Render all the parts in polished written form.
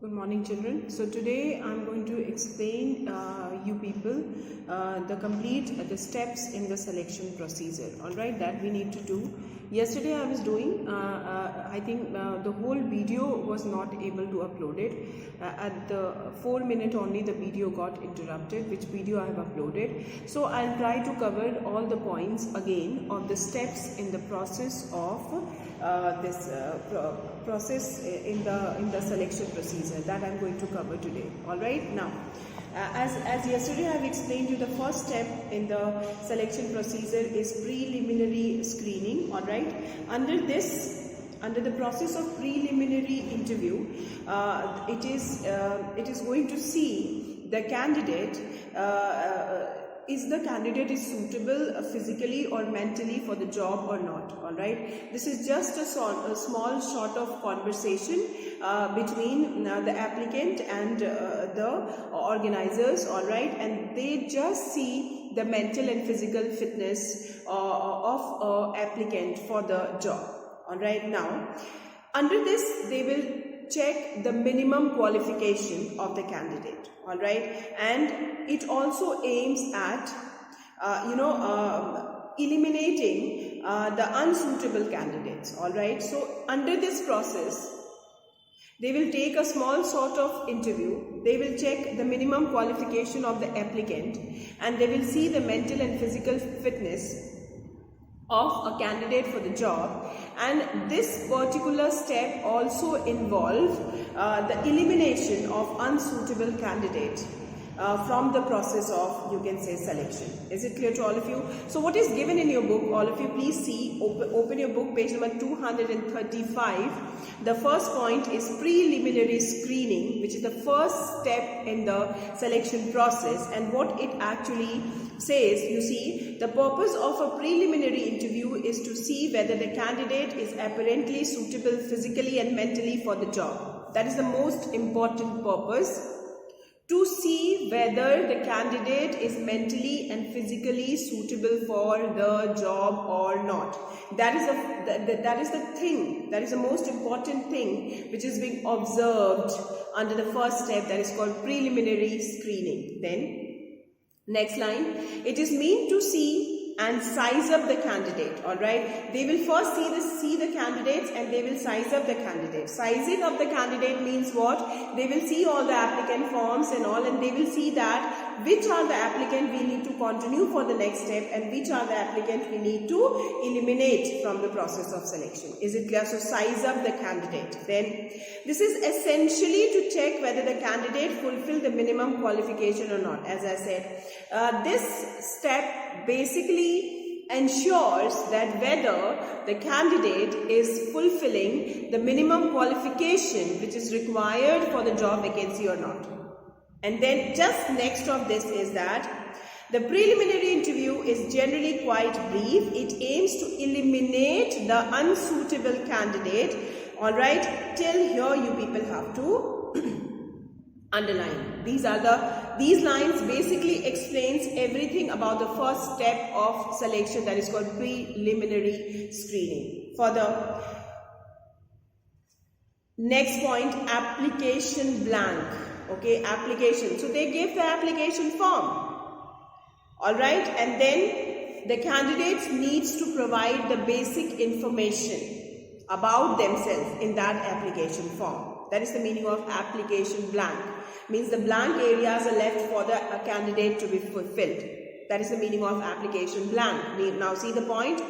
Good morning, children. So today I'm going to explain you people the steps in the selection procedure. All right, that we need to do. Yesterday I was doing. I think the whole video was not able to upload it. At the 4 minute only the video got interrupted, which video I have uploaded. So I'll try to cover all the points again of the steps in the process of process in the selection procedure that I'm going to cover today. All right, now as yesterday I have explained you, the first step in the selection procedure is preliminary screening. All right, under the process of preliminary interview, it is going to see the candidate is the candidate is suitable physically or mentally for the job or not. All right, this is just a small sort of conversation between the applicant and the organizers. All right, and they just see the mental and physical fitness of applicant for the job. All right, now under this they will check the minimum qualification of the candidate. All right, and it also aims at eliminating the unsuitable candidates. All right, so under this process they will take a small sort of interview. They will check the minimum qualification of the applicant, and they will see the mental and physical fitness of a candidate for the job. And this particular step also involves the elimination of unsuitable candidates from the process of, you can say, selection. Is it clear to all of you? So what is given in your book, all of you please see, open your book, page number 235. The first point is preliminary screening, which is the first step in the selection process. And what it actually says, you see, the purpose of a preliminary interview is to see whether the candidate is apparently suitable physically and mentally for the job. That is the most important purpose, to see whether the candidate is mentally and physically suitable for the job or not. That is the thing, that is the most important thing which is being observed under the first step, that is called preliminary screening. Then next line, it is meant to see and size up the candidate. All right, they will first see the candidates and they will size up the candidate. Sizing up the candidate means what? They will see all the applicant forms and all, and they will see that which are the applicant we need to continue for the next step and which are the applicant we need to eliminate from the process of selection. Is it clear? So size up the candidate. Then this is essentially to check whether the candidate fulfill the minimum qualification or not. As I said, this step basically ensures that whether the candidate is fulfilling the minimum qualification which is required for the job vacancy or not. And then just next of this is that the preliminary interview is generally quite brief. It aims to eliminate the unsuitable candidate. All right, till here you people have to underline. These lines basically explains everything about the first step of selection, that is called preliminary screening. For the next point, application blank. Okay, application. So they give the application form. All right, and then the candidates needs to provide the basic information about themselves in that application form. That is the meaning of application blank. Means the blank areas are left for the candidate to be fulfilled. That is the meaning of application blank. Now see the point.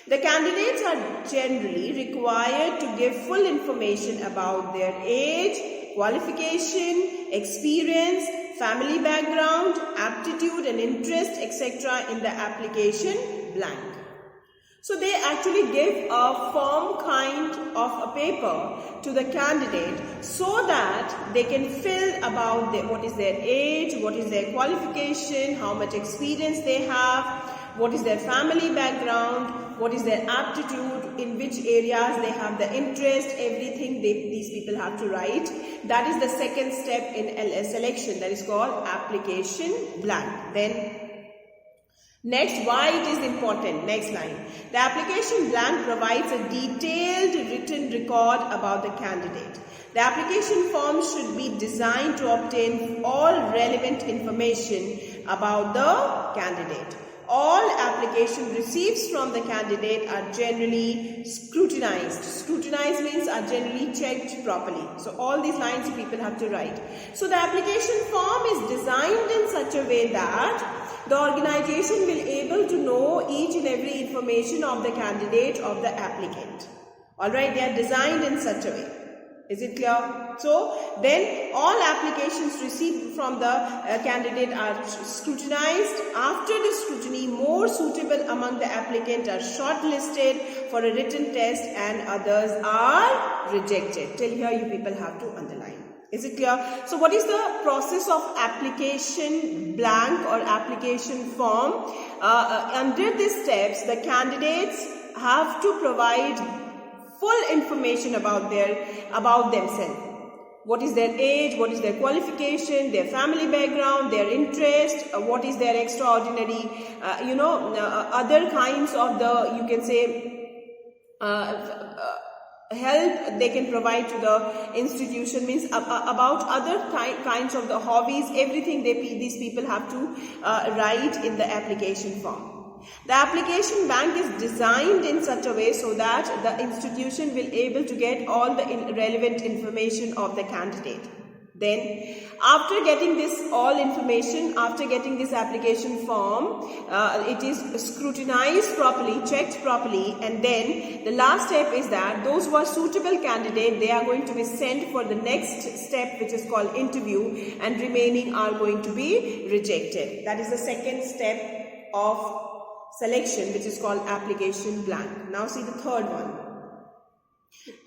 The candidates are generally required to give full information about their age, qualification, experience, family background, aptitude and interest, etc. in the application blank. So they actually give a form kind of a paper to the candidate so that they can fill about what is their age, what is their qualification, how much experience they have, what is their family background, what is their aptitude, in which areas they have the interest, everything these people have to write. That is the second step in LS selection, that is called application blank. Then Next, why it is important. Next line. The application blank provides a detailed written record about the candidate. The application form should be designed to obtain all relevant information about the candidate. All application receipts from the candidate are generally scrutinized. Scrutinized means are generally checked properly. So all these lines people have to write. So the application form is designed in such a way that the organization will able to know each and every information of the candidate, of the applicant. Alright, they are designed in such a way. Is it clear? So, then all applications received from the candidate are scrutinized. After the scrutiny, more suitable among the applicant are shortlisted for a written test and others are rejected. Till here you people have to underline. Is it clear? So, what is the process of application blank or application form? Under these steps, the candidates have to provide full information about themselves. What is their age, what is their qualification, their family background, their interest, what is their extraordinary, other kinds of the, you can say, help they can provide to the institution, means about other kinds of the hobbies, everything these people have to write in the application form. The application bank is designed in such a way so that the institution will able to get all the relevant information of the candidate. Then, after getting this all information, after getting this application form, it is scrutinized properly, checked properly, and then the last step is that those who are suitable candidate, they are going to be sent for the next step, which is called interview, and remaining are going to be rejected. That is the second step of selection, which is called application blank. Now see the third one.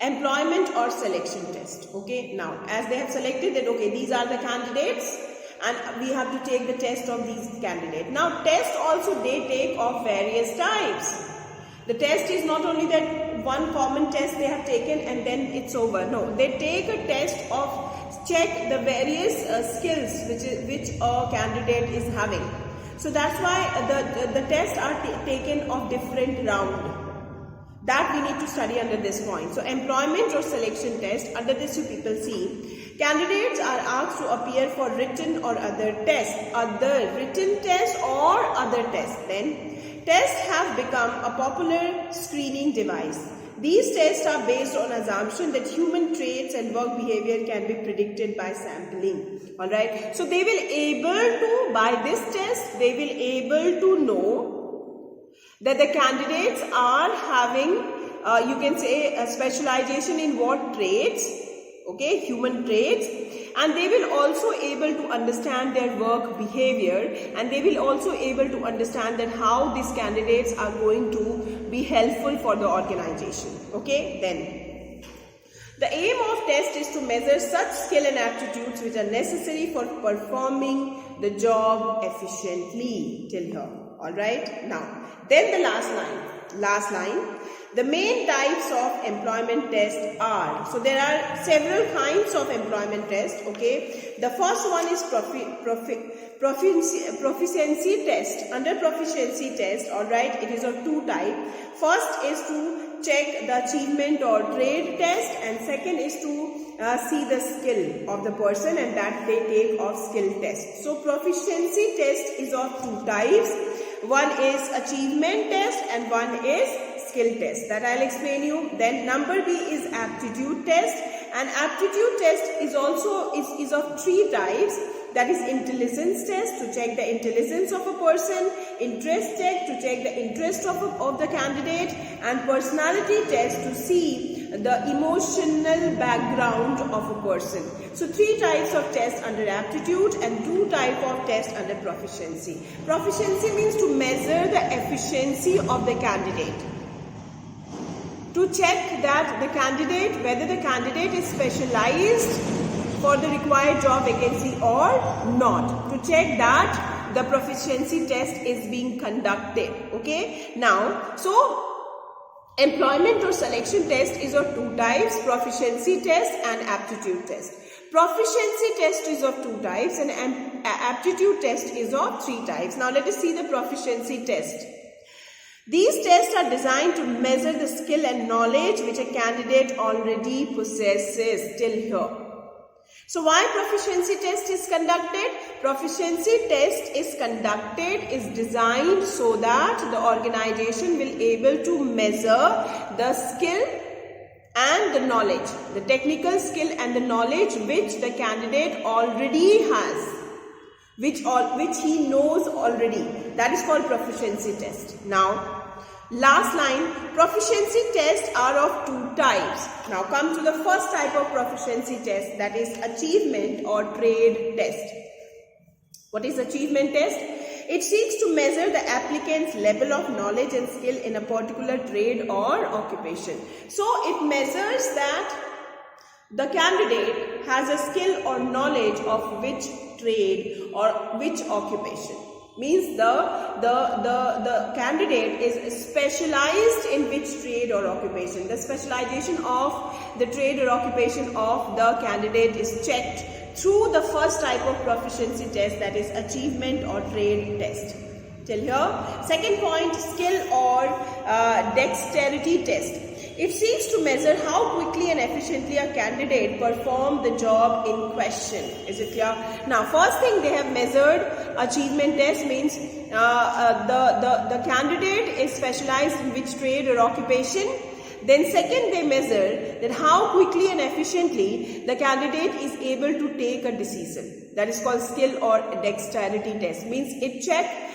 Employment or selection test. Okay, now as they have selected that, okay, these are the candidates and we have to take the test of these candidates. Now test also they take of various types. The test is not only that one common test they have taken and then it's over. No, they take a test of check the various skills which a candidate is having. So that's why the tests are taken of different round. That we need to study under this point. So employment or selection test, under this you people see, candidates are asked to appear for written or other tests. Other written tests or other tests. Then tests have become a popular screening device. These tests are based on assumption that human traits and work behavior can be predicted by sampling. Alright, so they will able to, by this test, they will able to know that the candidates are having, you can say, a specialization in what traits, okay, human traits, and they will also able to understand their work behavior, and they will also able to understand that how these candidates are going to be helpful for the organization. Okay, then the aim of test is to measure such skill and aptitudes which are necessary for performing the job efficiently. Till here. Alright, now then the last line. The main types of employment tests are, so there are several kinds of employment tests, okay. The first one is proficiency test. Under proficiency test, alright, it is of two types. First is to check the achievement or trade test, and second is to see the skill of the person, and that they take of skill test. So proficiency test is of two types. One is achievement test and one is skill test. That I'll explain you. Then number B is aptitude test, and aptitude test is also is of three types. That is intelligence test, to check the intelligence of a person, interest test to check the interest of the candidate, and personality test to see the emotional background of a person. So three types of tests under aptitude and two types of tests under proficiency. Proficiency means to measure the efficiency of the candidate. To check that the candidate, whether the candidate is specialized for the required job vacancy or not. To check that the proficiency test is being conducted. Okay. Now, so Employment or selection test is of two types, proficiency test and aptitude test. Proficiency test is of two types and aptitude test is of three types. Now let us see the proficiency test. These tests are designed to measure the skill and knowledge which a candidate already possesses till here. So why proficiency test is conducted? Proficiency test is designed so that the organization will able to measure the skill and the knowledge, the technical skill and the knowledge which the candidate already has, which he knows already. That is called proficiency test. Now, last line, proficiency tests are of two types. Now come to the first type of proficiency test, that is achievement or trade test. What is achievement test? It seeks to measure the applicant's level of knowledge and skill in a particular trade or occupation. So it measures that the candidate has a skill or knowledge of which trade or which occupation. Means the candidate is specialized in which trade or occupation. The specialization of the trade or occupation of the candidate is checked through the first type of proficiency test, that is achievement or trade test. Till here. Second point, skill or dexterity test. It seeks to measure how quickly and efficiently a candidate performed the job in question. Is it clear? Now, first thing they have measured, achievement test means the candidate is specialized in which trade or occupation. Then second, they measure that how quickly and efficiently the candidate is able to take a decision. That is called skill or dexterity test. Means it check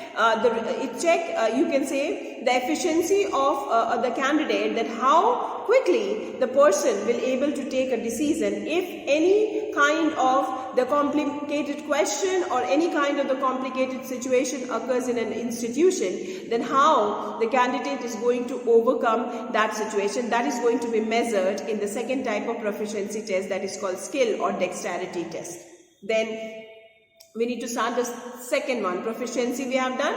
you can say the efficiency of the candidate, that how quickly the person will able to take a decision if any kind of the complicated question or any kind of the complicated situation occurs in an institution, then how the candidate is going to overcome that situation. That is going to be measured in the second type of proficiency test, that is called skill or dexterity test. Then we need to start the second one. Proficiency we have done.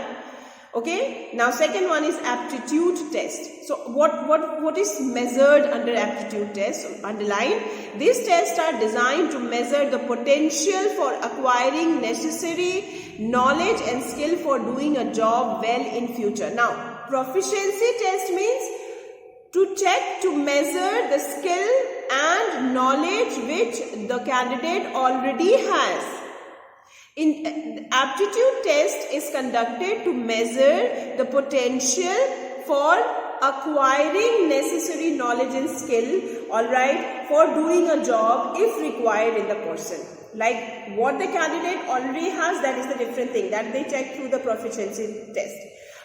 Okay. Now second one is aptitude test. So what is measured under aptitude test? So underline. These tests are designed to measure the potential for acquiring necessary knowledge and skill for doing a job well in future. Now proficiency test means to check, to measure the skill and knowledge which the candidate already has. In aptitude test is conducted to measure the potential for acquiring necessary knowledge and skill, alright, for doing a job if required in the person. Like what the candidate already has, that is the different thing that they check through the proficiency test.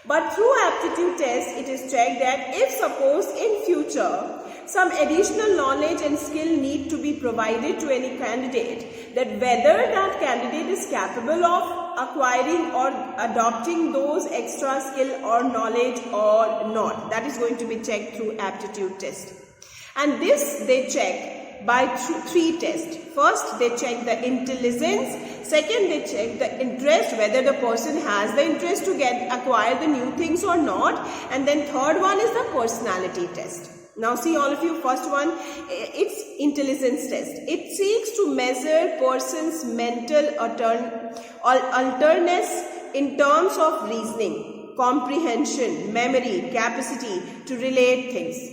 But through aptitude test, it is checked that if suppose in future some additional knowledge and skill need to be provided to any candidate, that whether that candidate is capable of acquiring or adopting those extra skill or knowledge or not. That is going to be checked through aptitude test. And this they check by three tests. First, they check the intelligence. Second, they check the interest, whether the person has the interest to acquire the new things or not. And then third one is the personality test. Now see all of you, first one, it's intelligence test. It seeks to measure person's mental alertness in terms of reasoning, comprehension, memory, capacity to relate things.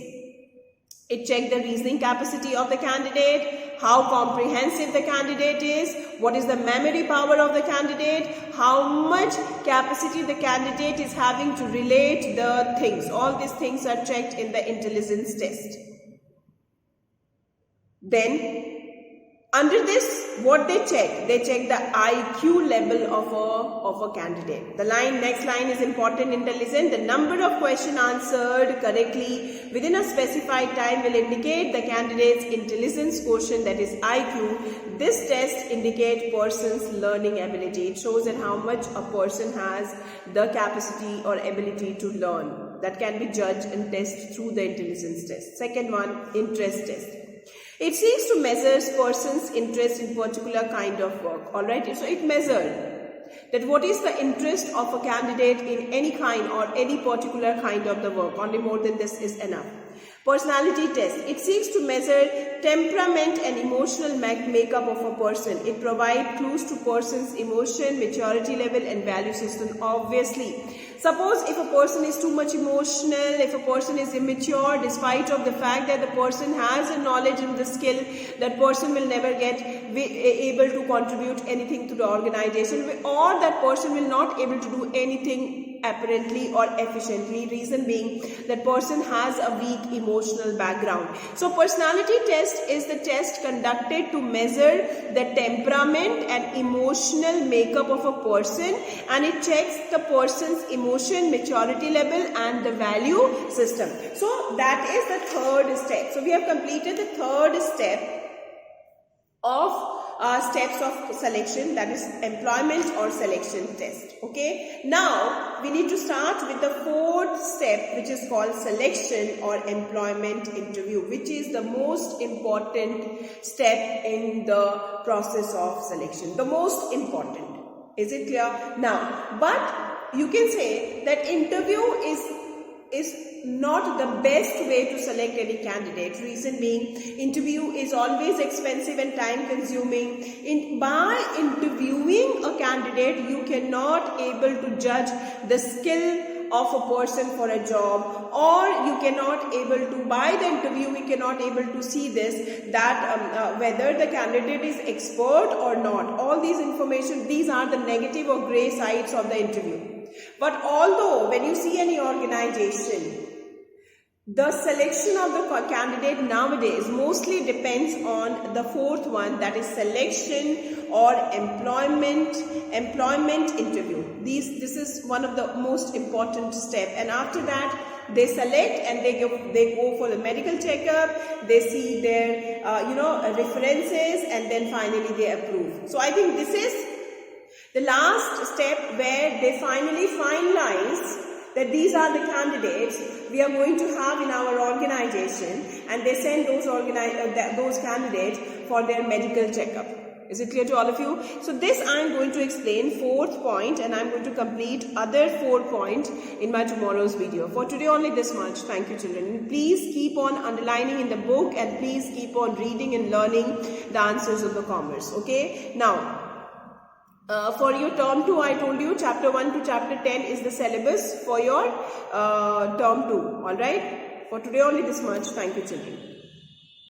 It checks the reasoning capacity of the candidate, how comprehensive the candidate is, what is the memory power of the candidate, how much capacity the candidate is having to relate the things. All these things are checked in the intelligence test. Then, under this, what they check? They check the IQ level of a candidate. The next line is important, intelligent. The number of questions answered correctly within a specified time will indicate the candidate's intelligence quotient, that is IQ. This test indicates person's learning ability. It shows that how much a person has the capacity or ability to learn. That can be judged and tested through the intelligence test. Second one, interest test. It seeks to measure person's interest in particular kind of work. Alright, so it measures that what is the interest of a candidate in any kind or any particular kind of the work. Only more than this is enough. Personality test. It seeks to measure temperament and emotional makeup of a person. It provides clues to person's emotion, maturity level and value system. Obviously, suppose if a person is too much emotional, if a person is immature, despite of the fact that the person has a knowledge and the skill, that person will never get able to contribute anything to the organization, or that person will not able to do anything apparently or efficiently. Reason being, that person has a weak emotional background. So personality test is the test conducted to measure the temperament and emotional makeup of a person, and it checks the person's emotion, maturity level and the value system. So that is the third step. So we have completed the third step of steps of selection, that is employment or selection test. Okay, now we need to start with the fourth step, which is called selection or employment interview, which is the most important step in the process of selection. The most important. Is it clear? Now, but you can say that interview is not the best way to select any candidate. Reason being, interview is always expensive and time consuming. By interviewing a candidate, you cannot able to judge the skill of a person for a job, or you cannot able to, by the interview we cannot able to see this, that whether the candidate is expert or not. All these information, these are the negative or gray sides of the interview. But although when you see any organization, the selection of the candidate nowadays mostly depends on the fourth one, that is selection or employment interview. This is one of the most important step, and after that they select and they go for the medical checkup, they see their references, and then finally they approve. So I think this is the last step where they finally finalize that these are the candidates we are going to have in our organization, and they send those candidates for their medical checkup. Is it clear to all of you? So this I am going to explain fourth point, and I am going to complete other 4 points in my tomorrow's video. For today only this much. Thank you, children. Please keep on underlining in the book, and please keep on reading and learning the answers of the commerce. Okay. Now, for your term 2, I told you chapter 1 to chapter 10 is the syllabus for your term 2. Alright. For today only this much. Thank you, children.